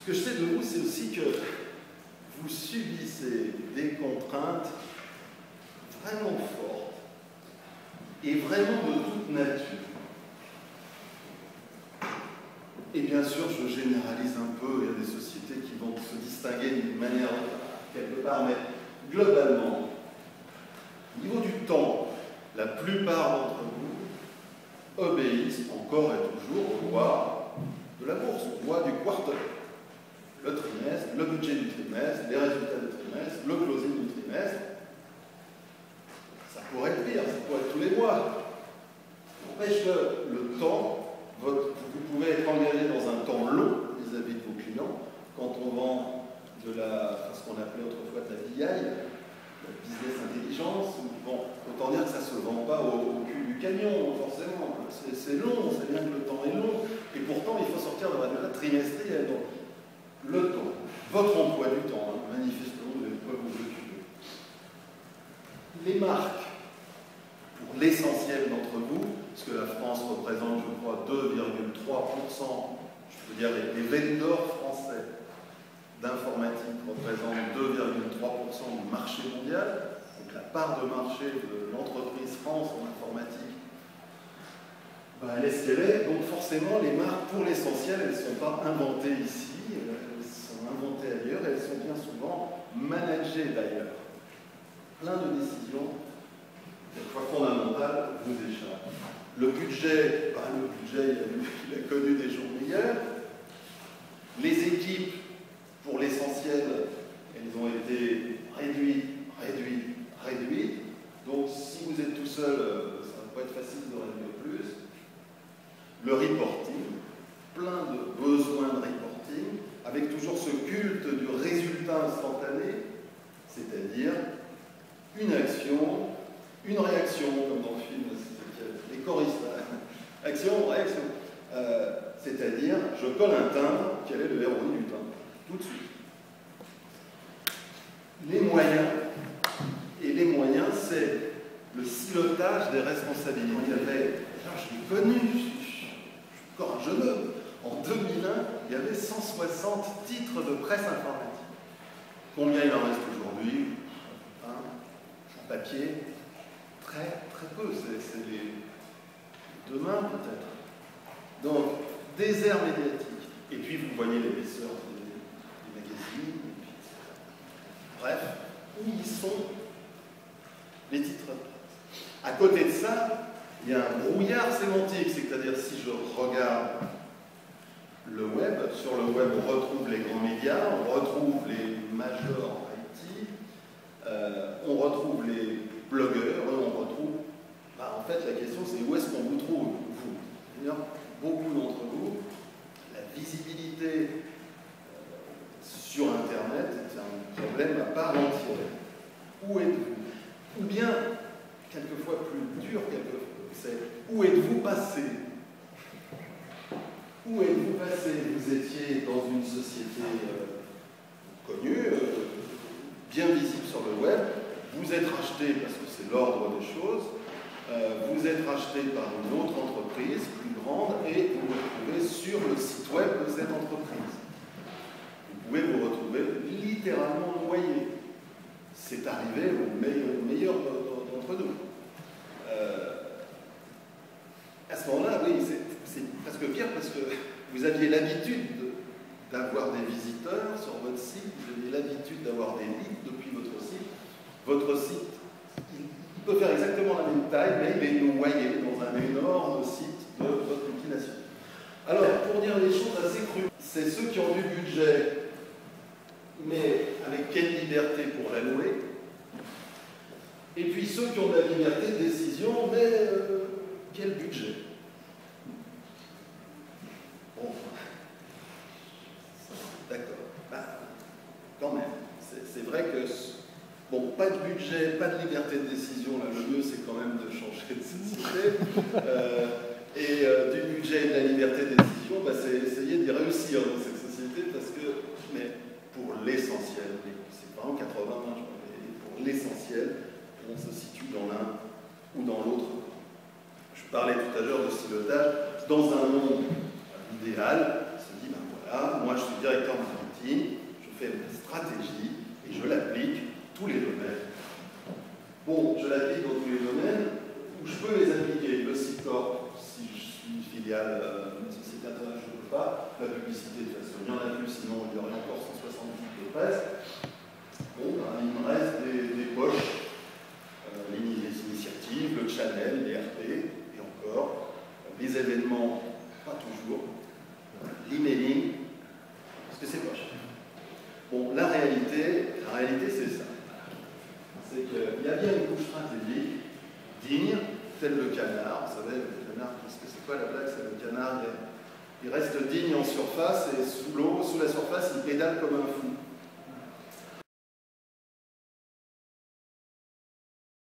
Ce que je sais de vous, c'est aussi que vous subissez des contraintes vraiment fortes et vraiment de toute nature. Et bien sûr, je généralise un peu, il y a des sociétés qui vont se distinguer d'une manière quelque part, mais globalement, au niveau du temps, la plupart d'entre vous obéissent encore et toujours aux lois de la bourse, aux lois du quarter. Le trimestre, le budget du trimestre, les résultats du trimestre, le closing du trimestre. Ça pourrait être pire, ça pourrait être tous les mois. N'empêche que le temps, vous pouvez être engagé dans un temps long vis-à-vis de vos clients. Quand on vend de ce qu'on appelait autrefois de la BI, la business intelligence, bon, autant dire que ça ne se vend pas au cul du camion, forcément. C'est long, c'est bien que le temps est long, et pourtant il faut sortir de la trimestrielle. Donc, le temps, votre emploi du temps, hein, manifestement, vous n'avez pas vous occuper. Les marques, pour l'essentiel d'entre vous, parce que la France représente, je crois, 2,3%, je peux dire les vendors français d'informatique représentent 2,3% du marché mondial, donc la part de marché de l'entreprise France en informatique, elle est ce qu'elle est, donc forcément les marques, pour l'essentiel, elles ne sont pas inventées ici, elles sont inventées ailleurs, et elles sont bien souvent managées d'ailleurs. Plein de décisions, quelquefois fondamentales, vous échappent. Le budget, il a connu des jours meilleurs. Les équipes, pour l'essentiel, elles ont été réduites. Donc si vous êtes tout seul, ça ne va pas être facile de réduire plus. Le reporting, plein de besoins de reporting, avec toujours ce culte du résultat instantané, c'est-à-dire une action, une réaction, comme dans le film, les choristes, action, réaction. C'est-à-dire, je colle un timbre, quel est le ROI du timbre? Tout de suite. Les moyens, c'est le silotage des responsabilités. Je l'ai connu, je suis encore un jeune homme. En 2001, il y avait 160 titres de presse informatique. Combien il en reste aujourd'hui? En papier, très peu. C'est les demain peut-être. Donc, désert médiatique. Et puis vous voyez l'épaisseur des magazines. Et puis, bref, où ils sont les titres? À côté de ça, il y a un brouillard sémantique, c'est-à-dire si je regarde le web, sur le web on retrouve les grands médias, on retrouve les majors IT, on retrouve les blogueurs, on retrouve... en fait, la question c'est où est-ce qu'on vous trouve, vous? Beaucoup d'entre vous, la visibilité sur Internet est un problème à part entière. Où êtes-vous? Ou bien, quelquefois plus dur, c'est où êtes-vous passé? Où êtes-vous passé? Vous étiez dans une société connue, bien visible sur le web, vous êtes racheté, parce que c'est l'ordre des choses, vous êtes racheté par une autre entreprise plus grande et vous vous retrouvez sur le site web de cette entreprise. Vous pouvez vous retrouver littéralement noyé. C'est arrivé au meilleur d'entre nous. À ce moment-là, oui, c'est presque pire parce que vous aviez l'habitude d'avoir des visiteurs sur votre site, vous aviez l'habitude d'avoir des leads depuis votre site. Votre site, il peut faire exactement la même taille, mais il est noyé dans un énorme site de votre multinationale. Alors, pour dire les choses assez crues, c'est ceux qui ont du budget, mais avec quelle liberté pour l'allouer, et puis ceux qui ont de la liberté de décision, mais quel budget? Bon, d'accord, quand même, c'est vrai que... Bon, pas de budget, pas de liberté de décision, là, le mieux c'est quand même de changer de société. Du budget et de la liberté de décision, c'est essayer d'y réussir dans cette société parce que, mais pour l'essentiel, c'est vraiment 80-20, je crois, mais pour l'essentiel, on se situe dans l'un ou dans l'autre. Je parlais tout à l'heure de silotage. Dans un monde idéal, on se dit, Voilà, moi je suis directeur marketing, je fais une stratégie et je l'applique tous les domaines. Bon, je l'applique dans tous les domaines où je peux les appliquer. Le site corp, si je suis une filiale d'une société internationale, je ne peux pas. La publicité, de toute façon, il y en a plus, sinon il y aurait encore 170 de presse. Bon, ben, il me reste des poches, les initiatives, le channel, les RP, et encore, les événements, pas toujours, l'emailing, parce que c'est poche. Bon, la réalité c'est ça. C'est qu'il y a bien une couche stratégique, digne, tel le canard. Vous savez, le canard, c'est quoi la blague? C'est le canard, il reste digne en surface et sous l'eau, sous la surface, il pédale comme un fou.